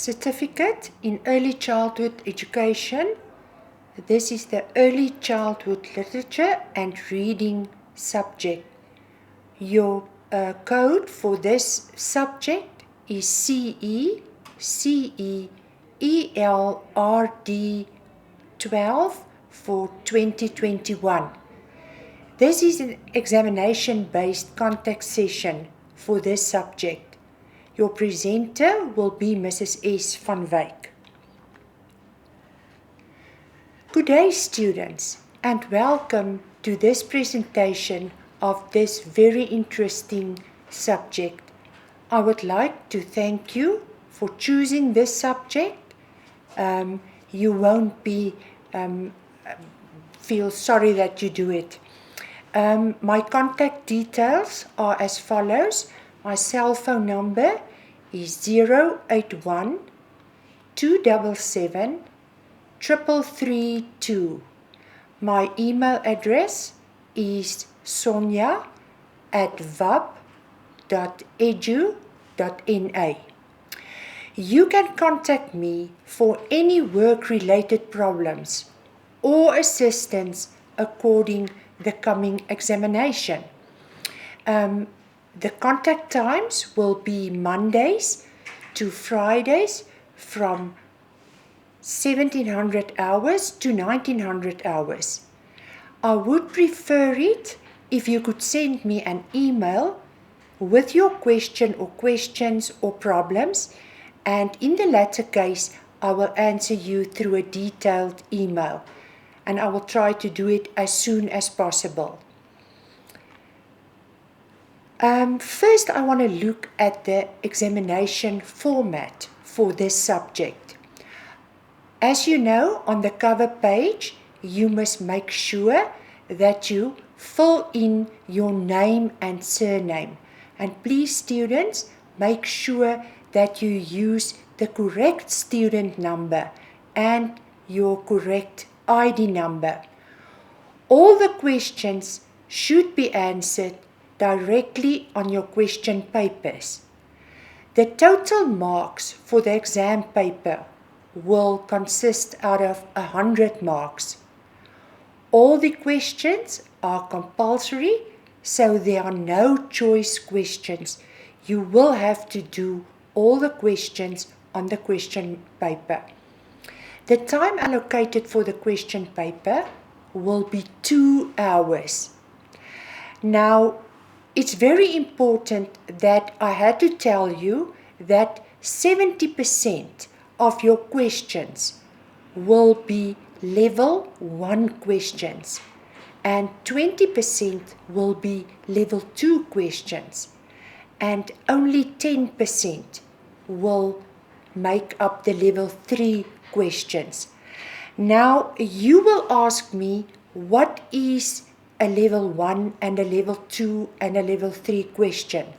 certificate in early childhood education. This is the early childhood literature and reading subject. Your code for this subject is Cece Elrd12 for 2021. This is an examination-based contact session for this subject. Your presenter will be Mrs. S. van Wyk. Good day, students, and welcome to this presentation of this very interesting subject. I would like to thank you for choosing this subject. You won't feel sorry that you do it. My contact details are as follows. My cell phone number is 081 277 3332. My email address is sonia@wab.edu.na. You can contact me for any work-related problems or assistance according the coming examination. The contact times will be Mondays to Fridays from 1700 hours to 1900 hours. I would prefer it if you could send me an email with your question or questions or problems, and in the latter case, I will answer you through a detailed email, and I will try to do it as soon as possible. First, I want to look at the examination format for this subject. As you know, on the cover page, you must make sure that you fill in your name and surname. And please, students, make sure that you use the correct student number and your correct ID number. All the questions should be answered directly on your question papers. The total marks for the exam paper will consist out of 100 marks. All the questions are compulsory, so there are no choice questions. You will have to do all the questions on the question paper. The time allocated for the question paper will be 2 hours. Now, it's very important that I had to tell you that 70% of your questions will be level 1 questions and 20% will be level 2 questions, and only 10% will make up the level 3 questions. Now, you will ask me, what is a level 1 and a level 2 and a level 3 question?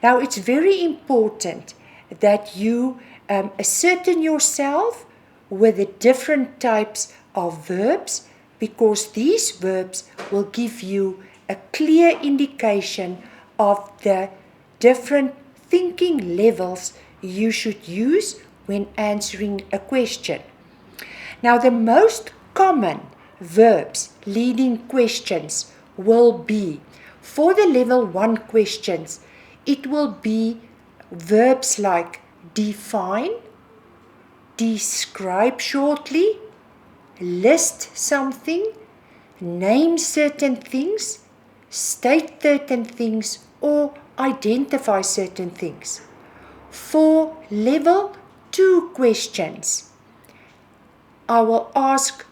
Now, it's very important that you ascertain yourself with the different types of verbs, because these verbs will give you a clear indication of the different thinking levels you should use when answering a question. Now, the most common verbs leading questions will be, for the level 1 questions, it will be verbs like define, describe shortly, list something, name certain things, state certain things, or identify certain things. For level 2 questions, I will ask,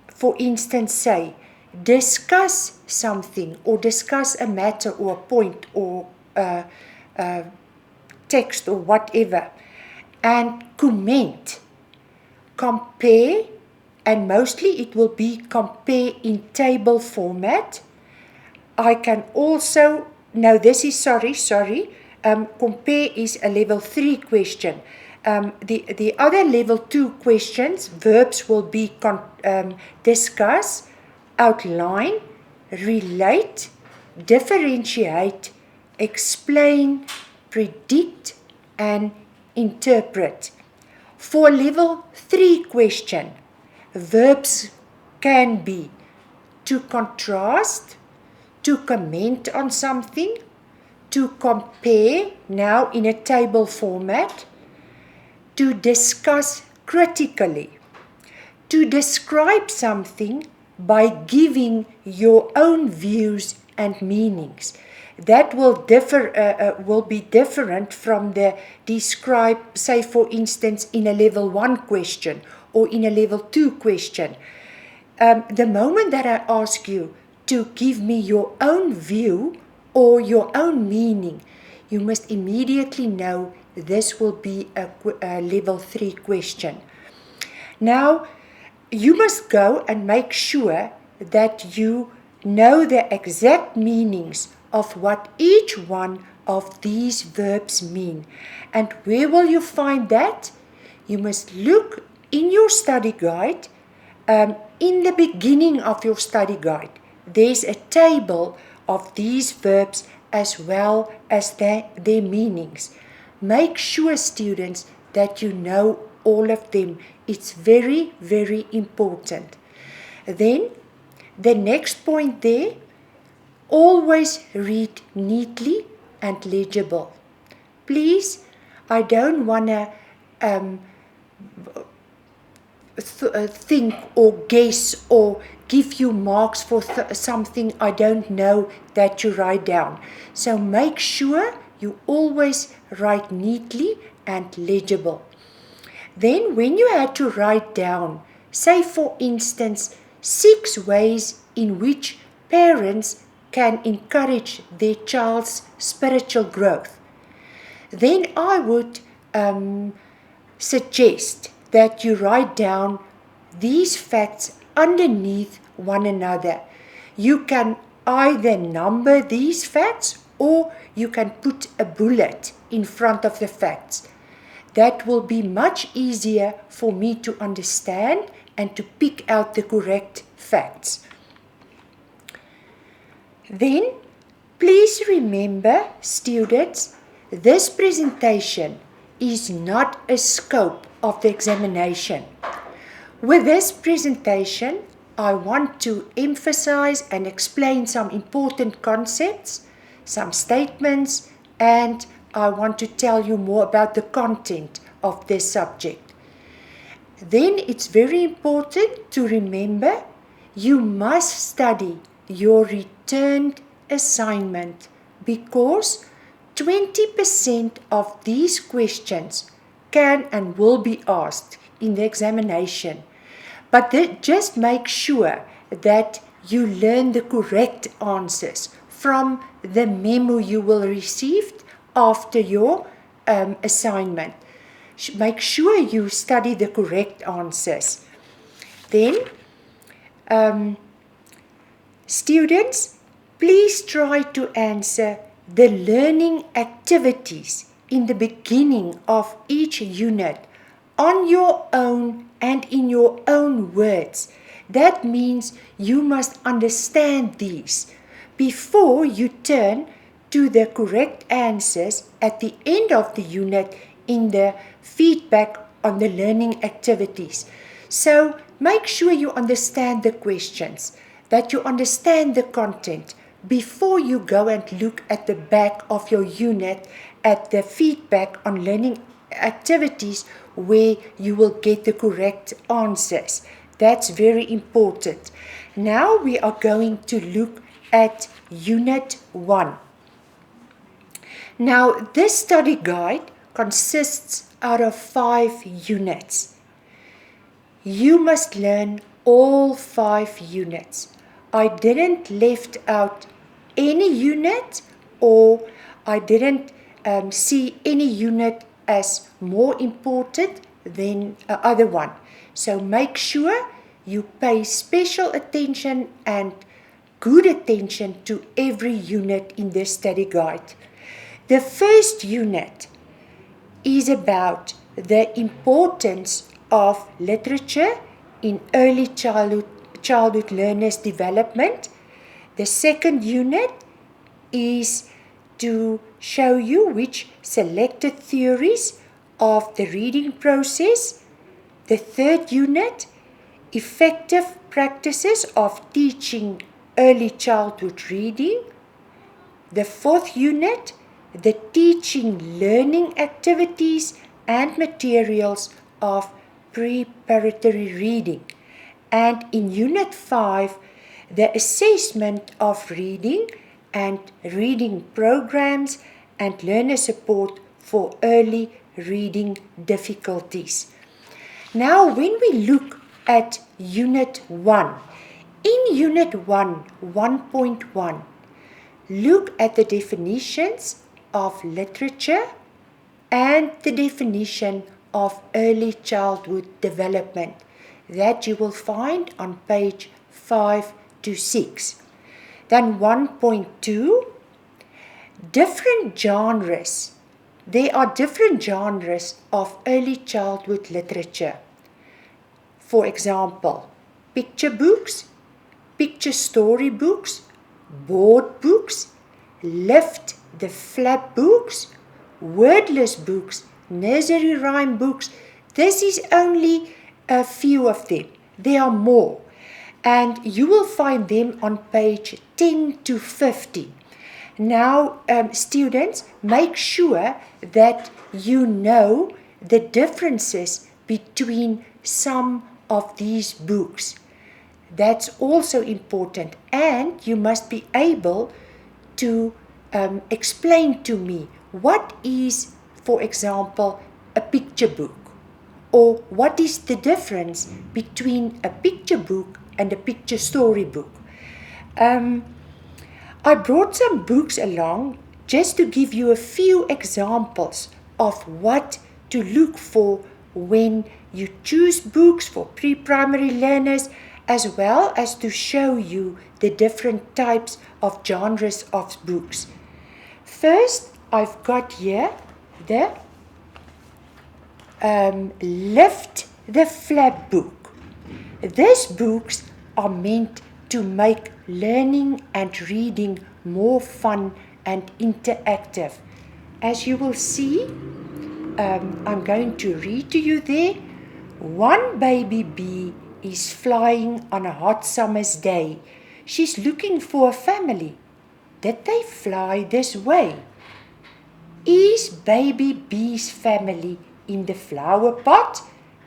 for instance, say, discuss something, or discuss a matter or a point or text or whatever, and comment, compare, and mostly it will be compare in table format. I can also, no, this is, compare is a level 3 question. The other level 2 questions, verbs will be discuss, outline, relate, differentiate, explain, predict, and interpret. For a level 3 question, verbs can be to contrast, to comment on something, to compare, now in a table format, to discuss critically, to describe something by giving your own views and meanings. That will be different from the describe, say for instance, in a level 1 question or in a level 2 question. The moment that I ask you to give me your own view or your own meaning, you must immediately know this will be a level 3 question. Now, you must go and make sure that you know the exact meanings of what each one of these verbs mean. And where will you find that? You must look in your study guide. In the beginning of your study guide, there's a table of these verbs as well as their meanings. Make sure, students, that you know all of them. It's very, very important. Then, the next point there, always read neatly and legible. Please, I don't want to think or guess or give you marks for something I don't know that you write down. So make sure you always write neatly and legible. Then when you had to write down, say for instance, 6 ways in which parents can encourage their child's spiritual growth, then I would suggest that you write down these facts underneath one another. You can either number these facts or you can put a bullet in front of the facts. That will be much easier for me to understand and to pick out the correct facts. Then, please remember, students, this presentation is not a scope of the examination. With this presentation, I want to emphasize and explain some important concepts, some statements, and I want to tell you more about the content of this subject. Then it's very important to remember you must study your returned assignment because 20% of these questions can and will be asked in the examination. But just make sure that you learn the correct answers from the memo you will receive after your assignment. Make sure you study the correct answers. Then, students, please try to answer the learning activities in the beginning of each unit on your own and in your own words. That means you must understand these before you turn to the correct answers at the end of the unit in the feedback on the learning activities. So make sure you understand the questions, that you understand the content before you go and look at the back of your unit at the feedback on learning activities where you will get the correct answers. That's very important. Now we are going to look at Unit 1. Now this study guide consists out of 5 units. You must learn all 5 units. I didn't left out any unit or I didn't see any unit as more important than other one. So make sure you pay special attention and good attention to every unit in this study guide. The first unit is about the importance of literature in early childhood learners' development. The second unit is to show you which selected theories of the reading process. The third unit, effective practices of teaching early childhood reading. The fourth unit, the teaching learning activities and materials of preparatory reading. And in Unit 5, the assessment of reading and reading programs and learner support for early reading difficulties. Now, when we look at Unit 1, in Unit 1, 1.1, look at the definitions of literature and the definition of early childhood development that you will find on page 5 to 6. Then 1.2, different genres. There are different genres of early childhood literature. For example, picture books, picture story books, board books, lift the flap books, wordless books, nursery rhyme books. This is only a few of them. There are more. And you will find them on page 10 to 50. Now, students, make sure that you know the differences between some of these books. That's also important. And you must be able to explain to me what is, for example, a picture book, or what is the difference between a picture book and a picture story book. I brought some books along just to give you a few examples of what to look for when you choose books for pre-primary learners, as well as to show you the different types of genres of books. First, I've got here the Lift the Flap book. These books are meant to make learning and reading more fun and interactive. As you will see, I'm going to read to you there. One baby bee is flying on a hot summer's day. She's looking for a family. Did they fly this way? Is baby bee's family in the flower pot?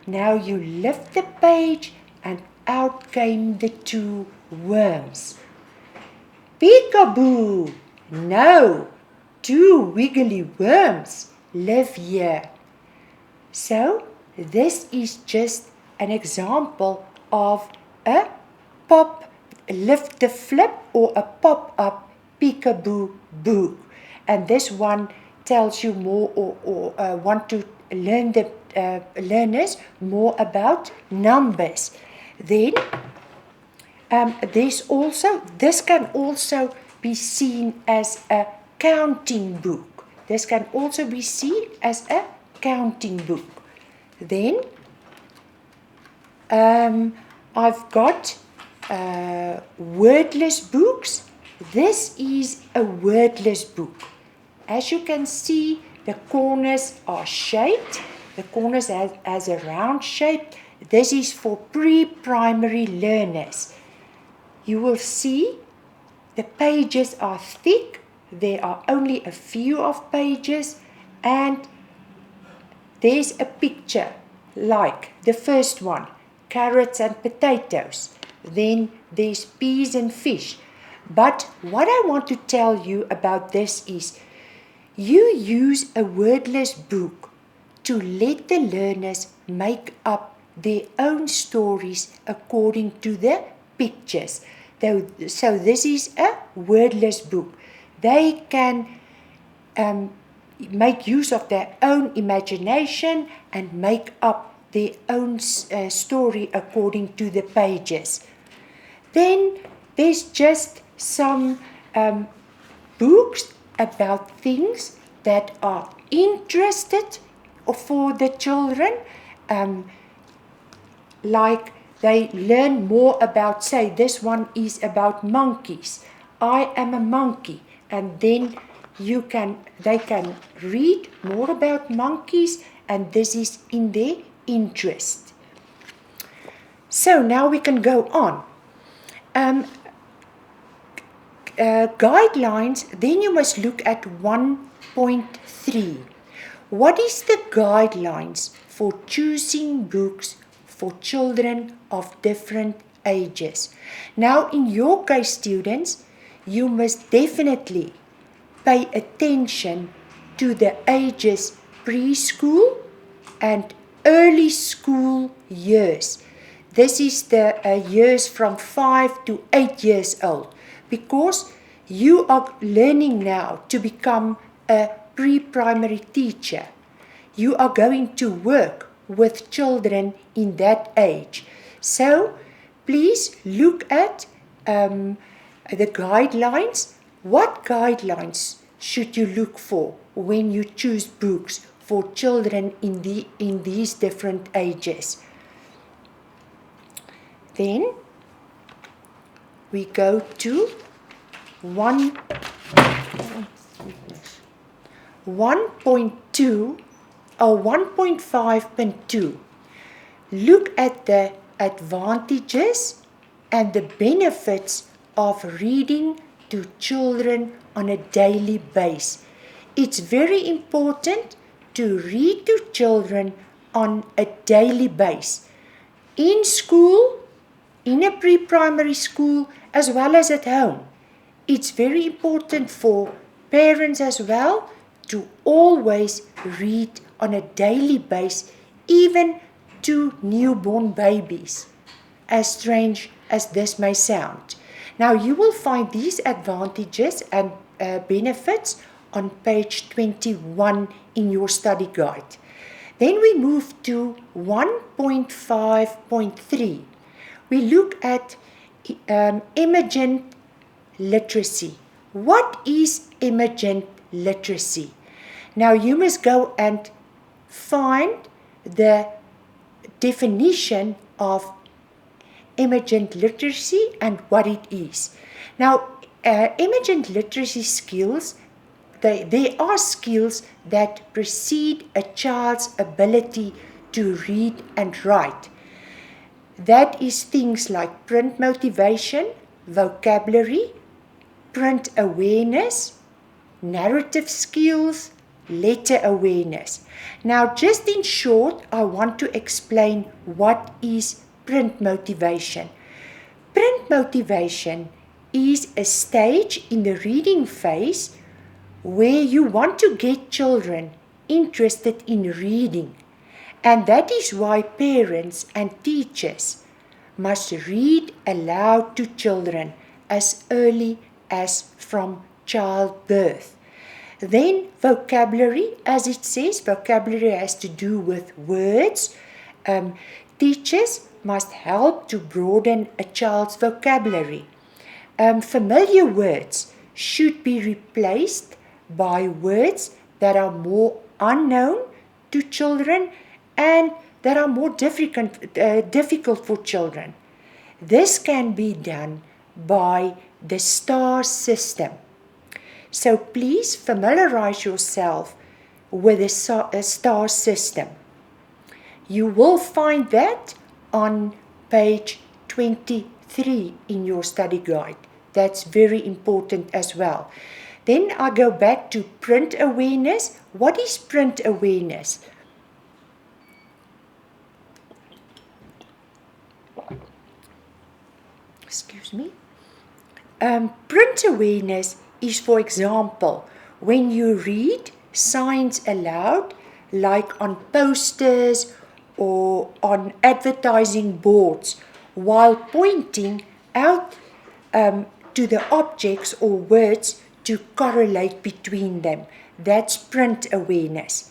Now you lift the page and out came the two worms. Peekaboo! No, two wiggly worms live here. So, this is just an example of a lift the flip or a pop-up peekaboo book. And this one tells you more or want to learn the learners more about numbers. Then this can also be seen as a counting book. This can also be seen as a counting book. Then I've got wordless books. This is a wordless book. As you can see, the corners are shaped. The corners has a round shape. This is for pre-primary learners. You will see the pages are thick. There are only a few of pages, and there's a picture like the first one, carrots and potatoes. Then there's peas and fish. But what I want to tell you about this is you use a wordless book to let the learners make up their own stories according to the pictures. So this is a wordless book. They can make use of their own imagination and make up their own story according to the pages. Then there's just some books about things that are interested for the children, like they learn more about, say, this one is about monkeys. I am a monkey, and then they can read more about monkeys and this is in their interest. So now we can go on. Guidelines, then you must look at 1.3. What is the guidelines for choosing books for children of different ages? Now, in your case, students, you must definitely pay attention to the ages preschool and early school years. This is the years from 5 to 8 years old, because you are learning now to become a pre-primary teacher. You are going to work with children in that age. So please look at the guidelines. What guidelines should you look for when you choose books for children in these different ages? Then we go to 1.2 or 1.5.2. Look at the advantages and the benefits of reading to children on a daily basis. It's very important to read to children on a daily basis. In school, in a pre-primary school, as well as at home. It's very important for parents as well to always read on a daily basis, even to newborn babies, as strange as this may sound. Now, you will find these advantages and benefits on page 21 in your study guide. Then we move to 1.5.3. We look at emergent literacy. What is emergent literacy? Now you must go and find the definition of emergent literacy and what it is. Now, emergent literacy skills, they are skills that precede a child's ability to read and write. That is things like print motivation, vocabulary, print awareness, narrative skills, letter awareness. Now, just in short, I want to explain what is print motivation. Print motivation is a stage in the reading phase where you want to get children interested in reading. And that is why parents and teachers must read aloud to children as early as from childbirth. Then vocabulary, as it says, vocabulary has to do with words. Teachers must help to broaden a child's vocabulary. Familiar words should be replaced by words that are more unknown to children and that are more difficult for children. This can be done by the STAR system. So please familiarize yourself with the STAR system. You will find that on page 23 in your study guide. That's very important as well. Then I go back to print awareness. What is print awareness? Excuse me. Print awareness is, for example, when you read signs aloud, like on posters or on advertising boards, while pointing out to the objects or words to correlate between them. That's print awareness.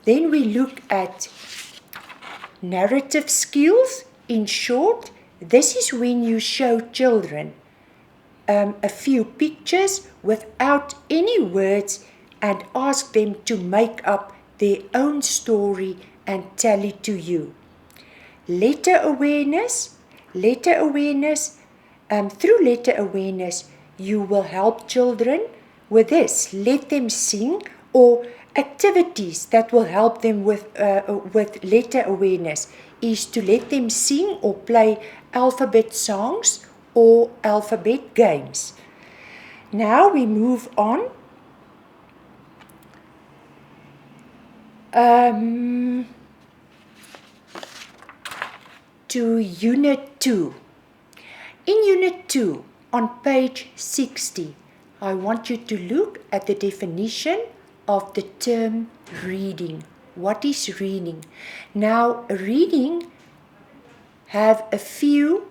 Then we look at narrative skills. In short, this is when you show children a few pictures without any words and ask them to make up their own story and tell it to you. Letter awareness. Through letter awareness, you will help children with this. Let them sing or activities that will help them with letter awareness is to let them sing or play alphabet songs or alphabet games. Now we move on. To Unit 2. In Unit 2, on page 60, I want you to look at the definition of the term reading. What is reading? Now, reading have a few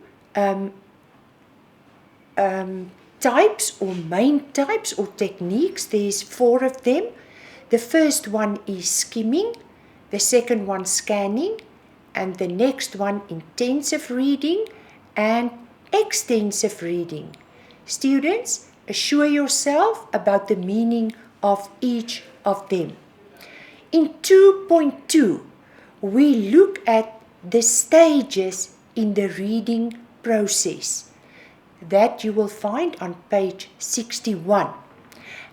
types or main types or techniques. There's 4 of them. The first one is skimming, the second one scanning, and the next one intensive reading and extensive reading. Students, assure yourself about the meaning of each of them. In 2.2, we look at the stages in the reading process that you will find on page 61.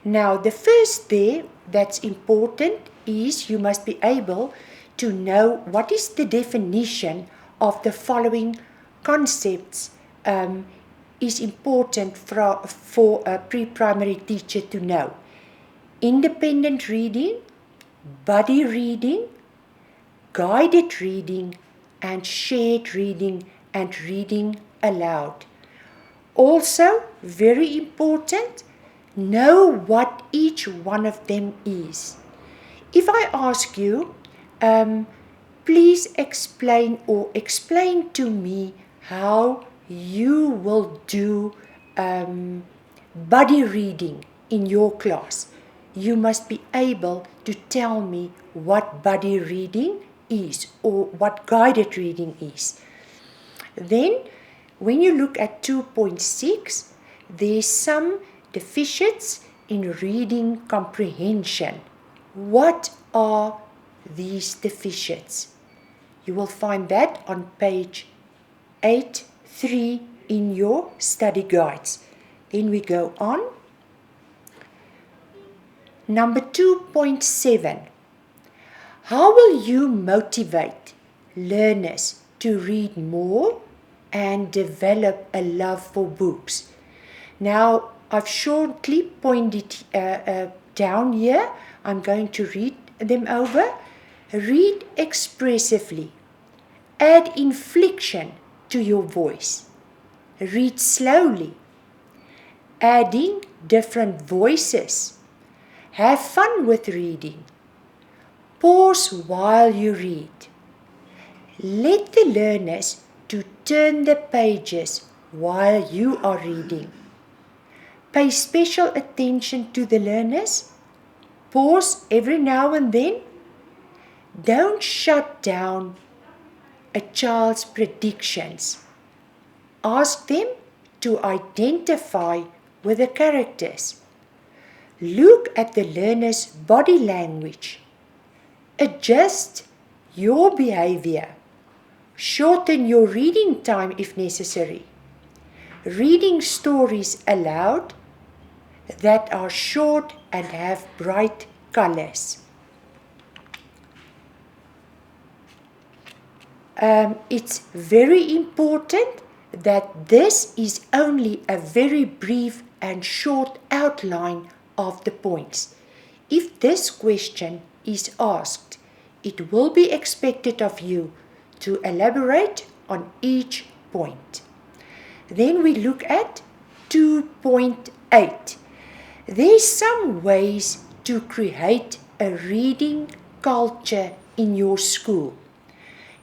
Now, the first there that's important is you must be able to know what is the definition of the following concepts is important for a pre-primary teacher to know. Independent reading, buddy reading, guided reading, and shared reading and reading aloud. Also, very important, know what each one of them is. If I ask you, please explain to me how you will do buddy reading in your class, you must be able to tell me what buddy reading is or what guided reading is. Then, when you look at 2.6, there's some deficits in reading comprehension. What are these deficits? You will find that on page 8.3 in your study guides. Then we go on. Number 2.7. How will you motivate learners to read more and develop a love for books? Now, I've shortly pointed down here. I'm going to read them over. Read expressively. Add inflection to your voice. Read slowly. Adding different voices. Have fun with reading. Pause while you read. Let the learners to turn the pages while you are reading. Pay special attention to the learners. Pause every now and then. Don't shut down a child's predictions. Ask them to identify with the characters. Look at the learner's body language. Adjust your behavior. Shorten your reading time if necessary. Reading stories aloud that are short and have bright colors. It's very important that this is only a very brief and short outline of the points. If this question is asked, it will be expected of you to elaborate on each point. Then we look at 2.8. There's some ways to create a reading culture in your school.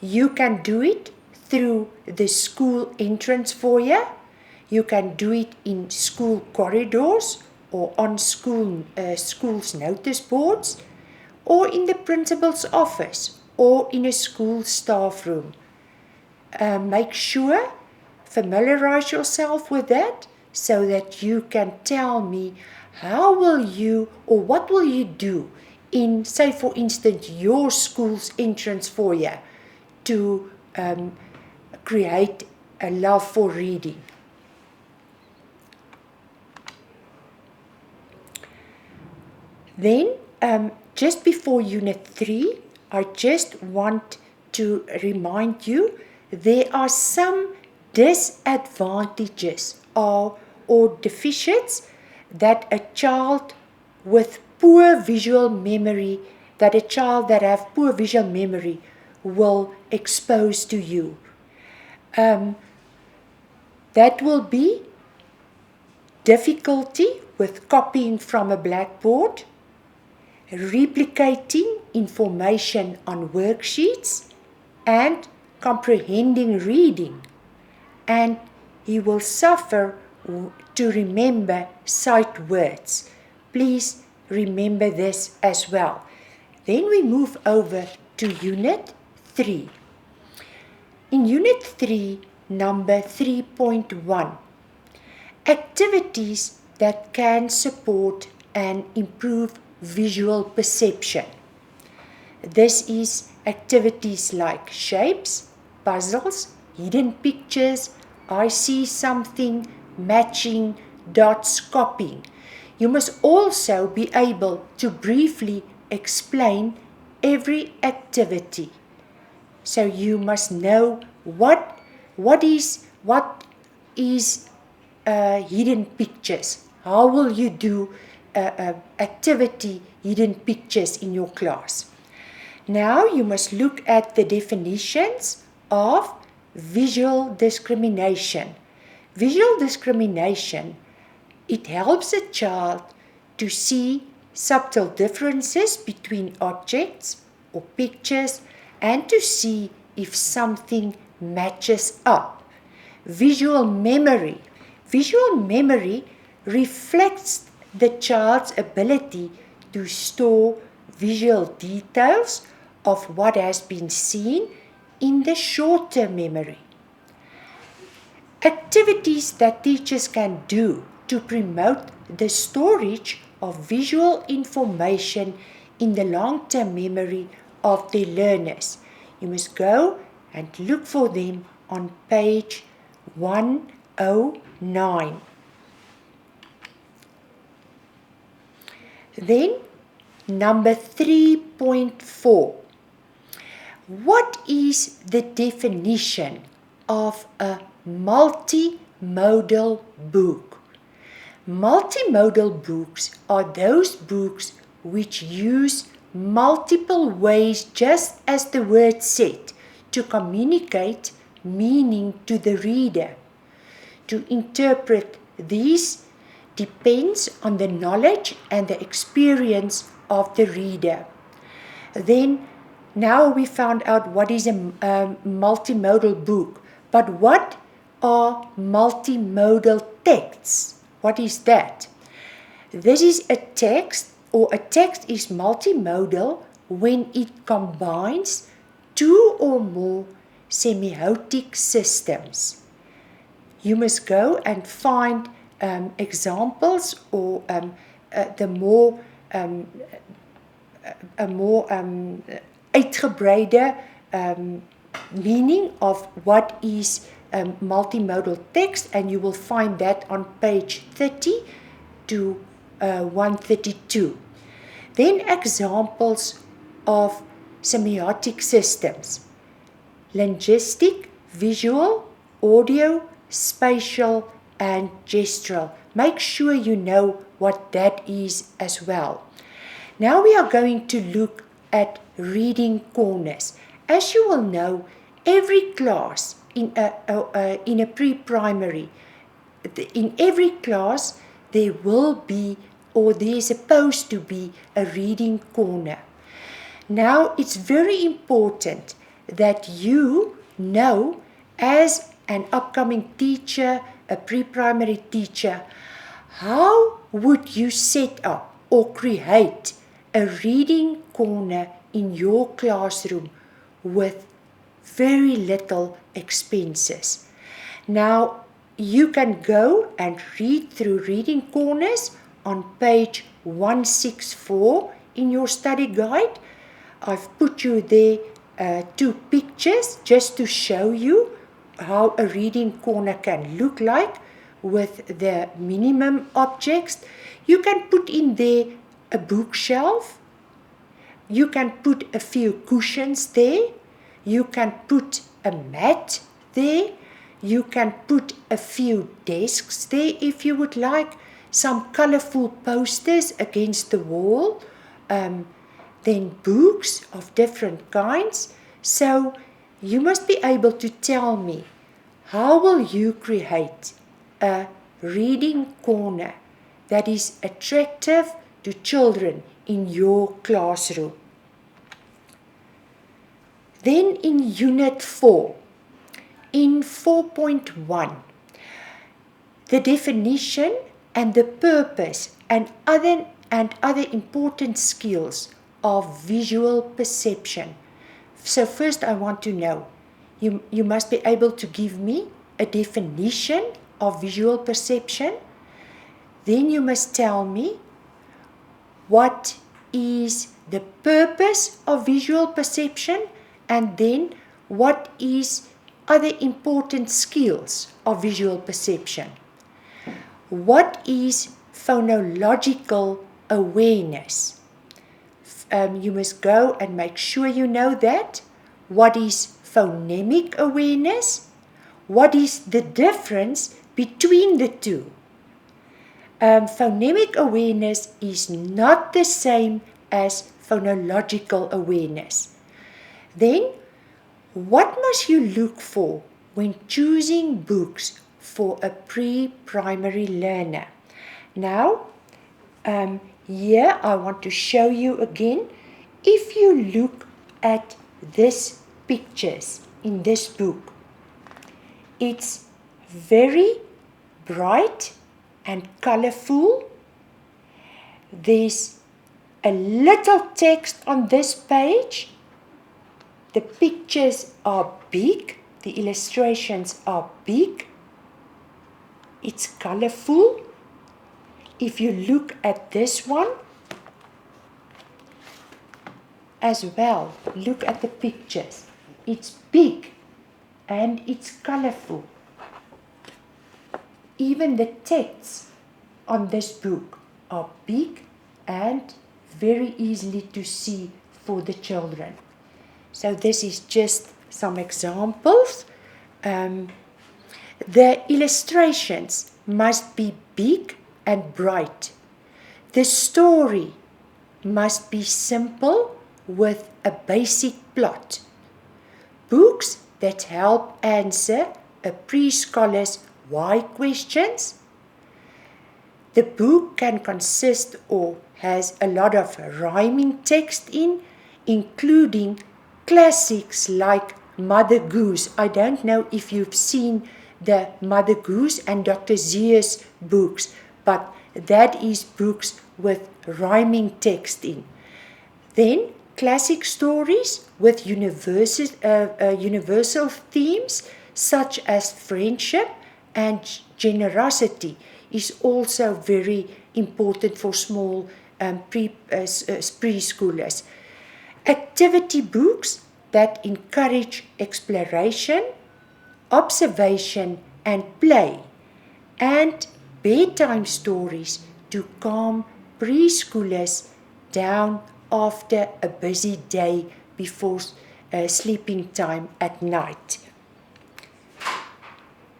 You can do it through the school entrance foyer. You can do it in school corridors or on school's notice boards, or in the principal's office, or in a school staff room. Make sure, familiarize yourself with that so that you can tell me how will you or what will you do in, say for instance, your school's entrance foyer to create a love for reading. Then just before Unit 3, I just want to remind you there are some disadvantages or deficits that a child with poor visual memory, that a child that have poor visual memory will expose to you. That will be difficulty with copying from a blackboard, replicating information on worksheets, and comprehending reading. And he will suffer to remember sight words. Please remember this as well. Then we move over to Unit 3. In Unit 3, number 3.1, activities that can support and improve visual perception. This is activities like shapes, puzzles, hidden pictures, I see something, matching, dots, copying. You must also be able to briefly explain every activity. So you must know what is hidden pictures. How will you do activity hidden pictures in your class? Now you must look at the definitions of visual discrimination. Visual discrimination, it helps a child to see subtle differences between objects or pictures and to see if something matches up. Visual memory. Visual memory reflects the child's ability to store visual details of what has been seen in the short-term memory. Activities that teachers can do to promote the storage of visual information in the long-term memory of the learners. You must go and look for them on page 109. Then, number 3.4. What is the definition of a multimodal book? Multimodal books are those books which use multiple ways, just as the word said, to communicate meaning to the reader. To interpret these depends on the knowledge and the experience of the reader. Then, now we found out what is a multimodal book. But what are multimodal texts? What is that? This is a text, or a text is multimodal when it combines two or more semiotic systems. You must go and find examples or a more uitgebreide meaning of what is multimodal text, and you will find that on page 30 to 132. Then examples of semiotic systems: linguistic, visual, audio, spatial, and gestural. Make sure you know what that is as well. Now we are going to look at reading corners. As you will know, every class in a pre-primary, in every class there will be, or there is supposed to be, a reading corner. Now it's very important that you know, as an upcoming teacher, a pre-primary teacher, how would you set up or create a reading corner in your classroom with very little expenses. Now, you can go and read through reading corners on page 164 in your study guide. I've put you there two pictures just to show you how a reading corner can look like with the minimum objects. You can put in there a bookshelf You can put a few cushions there. You can put a mat there. You can put a few desks there if you would like. Some colorful posters against the wall. Then books of different kinds. So you must be able to tell me, how will you create a reading corner that is attractive to children in your classroom? Then in Unit 4, in 4.1, the definition and the purpose and other important skills of visual perception. So first I want to know, you must be able to give me a definition of visual perception. Then you must tell me what is the purpose of visual perception, and then what is other important skills of visual perception. What is phonological awareness? You must go and make sure you know that. What is phonemic awareness? What is the difference between the two? Phonemic awareness is not the same as phonological awareness. Then, what must you look for when choosing books for a pre-primary learner? Now, here I want to show you again. If you look at these pictures in this book, it's very bright and colorful. There's a little text on this page. The pictures are big. The illustrations are big. It's colorful. If you look at this one as well, look at the pictures. It's big and it's colorful. Even the texts on this book are big and very easily to see for the children. So this is just some examples. The illustrations must be big and bright. The story must be simple with a basic plot. Books that help answer a pre-scholar's why questions. The book can consist or has a lot of rhyming text including classics like Mother Goose. I don't know if you've seen the Mother Goose and Dr. Zeus books, but that is books with rhyming text in. Then classic stories with universal themes such as friendship and generosity is also very important for small preschoolers. Activity books that encourage exploration, observation and play, and bedtime stories to calm preschoolers down after a busy day before sleeping time at night.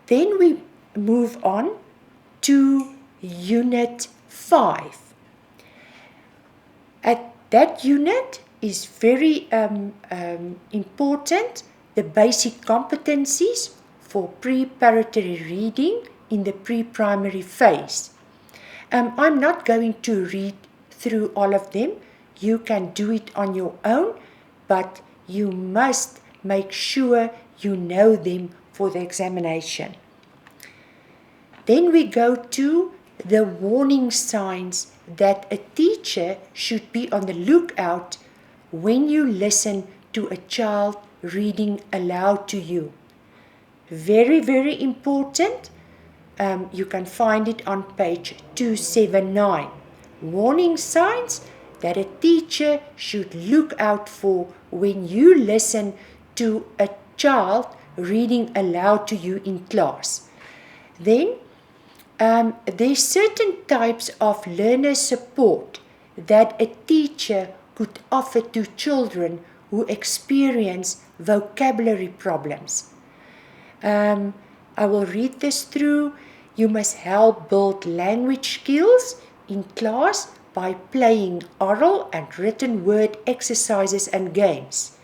Then we move on to Unit 5. At that unit is very important, the basic competencies for preparatory reading in the pre-primary phase. I'm not going to read through all of them. You can do it on your own, but you must make sure you know them for the examination. Then we go to the warning signs that a teacher should be on the lookout when you listen to a child reading aloud to you. Very, very important. You can find it on page 279. Warning signs that a teacher should look out for when you listen to a child reading aloud to you in class. Then there's certain types of learner support that a teacher could offer to children who experience vocabulary problems. I will read this through. You must help build language skills in class by playing oral and written word exercises and games.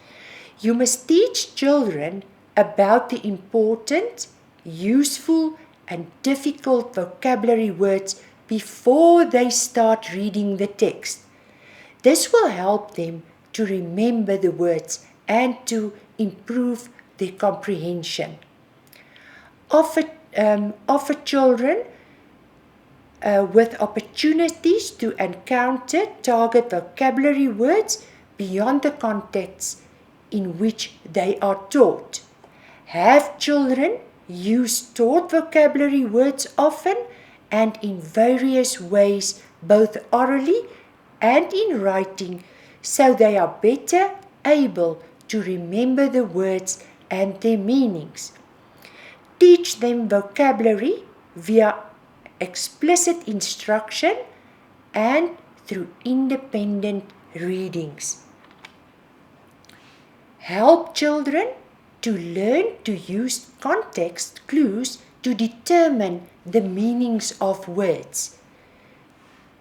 You must teach children about the important, useful, and difficult vocabulary words before they start reading the text. This will help them to remember the words and to improve their comprehension. Offer children with opportunities to encounter target vocabulary words beyond the context in which they are taught. Have children use taught vocabulary words often and in various ways, both orally and in writing, so they are better able to remember the words and their meanings. Teach them vocabulary via explicit instruction and through independent readings. Help children to learn to use context clues to determine the meanings of words.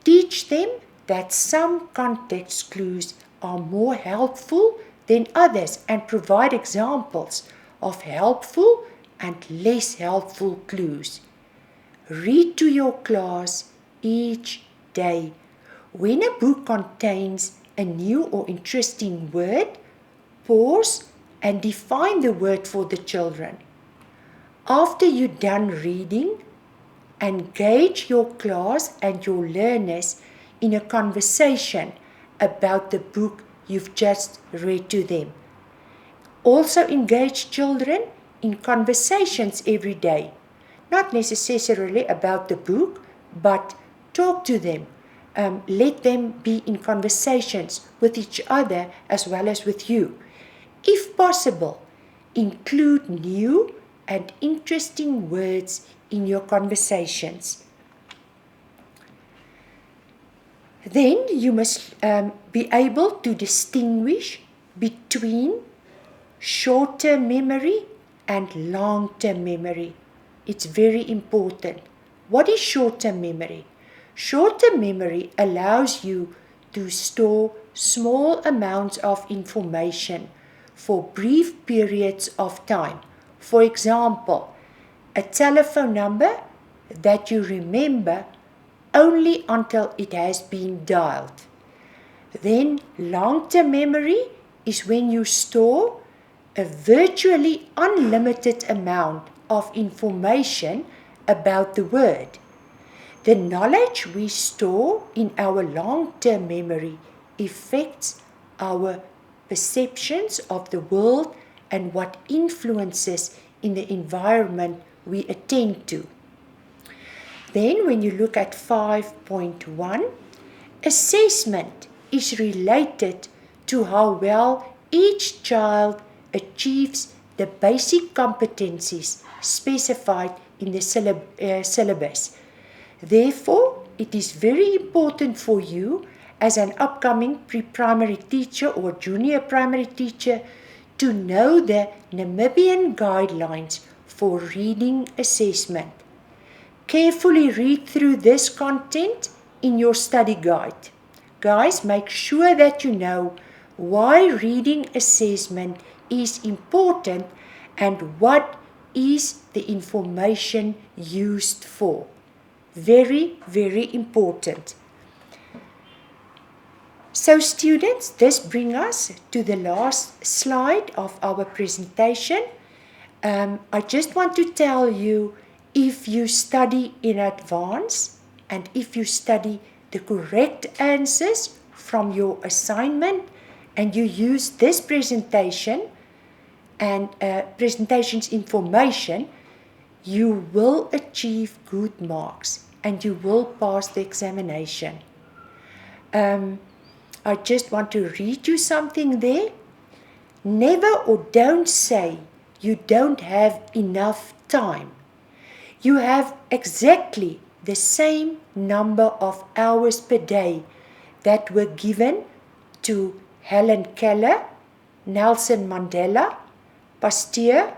Teach them that some context clues are more helpful than others and provide examples of helpful and less helpful clues. Read to your class each day. When a book contains a new or interesting word, pause and define the word for the children. After you're done reading, engage your class and your learners in a conversation about the book you've just read to them. Also engage children in conversations every day, not necessarily about the book, but talk to them. Let them be in conversations with each other as well as with you. If possible, include new and interesting words in your conversations. Then you must be able to distinguish between short-term memory and long-term memory. It's very important. What is short-term memory? Short-term memory allows you to store small amounts of information for brief periods of time. For example, a telephone number that you remember only until it has been dialed. Then long-term memory is when you store a virtually unlimited amount of information about the word. The knowledge we store in our long-term memory affects our perceptions of the world and what influences in the environment we attend to. Then when you look at 5.1, assessment is related to how well each child achieves the basic competencies specified in the syllabus. Therefore, it is very important for you as an upcoming pre-primary teacher or junior primary teacher to know the Namibian guidelines for reading assessment. Carefully read through this content in your study guide. Guys, make sure that you know why reading assessment is important and what is the information used for. Very, very important. So students, this brings us to the last slide of our presentation. I just want to tell you, if you study in advance and if you study the correct answers from your assignment and you use this presentation and presentation's information, you will achieve good marks and you will pass the examination. I just want to read you something there. Never or don't say you don't have enough time. You have exactly the same number of hours per day that were given to Helen Keller, Nelson Mandela, Pasteur,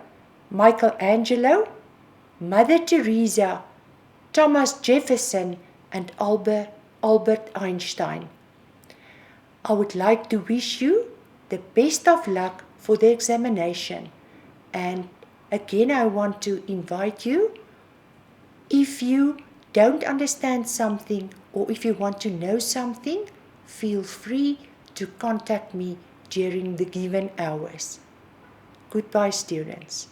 Michelangelo, Mother Teresa, Thomas Jefferson, and Albert Einstein. I would like to wish you the best of luck for the examination. And again, I want to invite you, if you don't understand something or if you want to know something, feel free to contact me during the given hours. Goodbye, students.